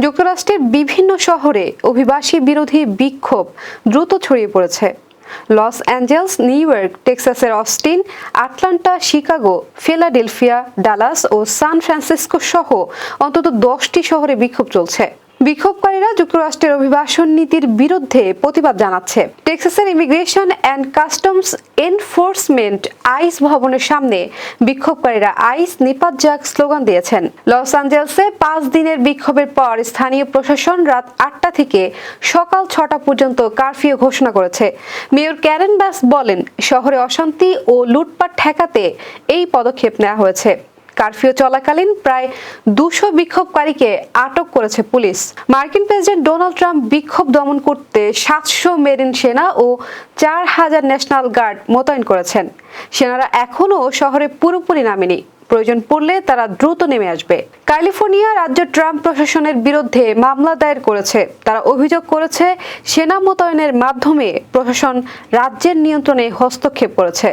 যুক্তরাষ্ট্রের বিভিন্ন শহরে অভিবাসী বিরোধী বিক্ষোভ দ্রুত ছড়িয়ে পড়েছে। লস অ্যাঞ্জেলস, নিউ ইয়র্ক, টেক্সাসের Austin, Atlanta, Chicago, Philadelphia, Dallas ও সান ফ্রান্সিসকো সহ অন্তত 10টি শহরে বিক্ষোভ চলছে। বিক্ষোভকারীরা যুক্তরাষ্ট্রের অভিবাসন নীতির বিরুদ্ধে প্রতিবাদ জানাচ্ছে। টেক্সাসের immigration and customs enforcement ICE ভবনের সামনে বিক্ষোভকারীরা আইস নিপাত যাক স্লোগান দিয়েছেন। লস অ্যাঞ্জেলসে 5 দিনের বিক্ষোভের পর স্থানীয় প্রশাসন রাত 8টা থেকে সকাল 6টা পর্যন্ত কারফিউ ঘোষণা করেছে। মেয়র ক্যারেন বাস বলেন, শহরে অশান্তি ও লুটপাট ঠেকাতে এই পদক্ষেপ নেওয়া হয়েছে। কারফিউ চলাকালীন প্রায় 200 বিক্ষোভকারীকে আটক করেছে পুলিশ। মার্কিন প্রেসিডেন্ট ডোনাল্ড ট্রাম্প বিক্ষোভ দমন করতে 700 মেরিন সেনা ও 4000 ন্যাশনাল গার্ড মোতায়েন করেছেন। সেনারা এখনও শহরে পুরোপুরি নামেনি, প্রয়োজন পড়লে তারা দ্রুত নেমে আসবে। ক্যালিফোর্নিয়া রাজ্য ট্রাম্প প্রশাসনের বিরুদ্ধে মামলা দায়ের করেছে। তারা অভিযোগ করেছে, সেনা মোতায়েনের মাধ্যমে প্রশাসন রাজ্যের নিয়ন্ত্রণে হস্তক্ষেপ করেছে।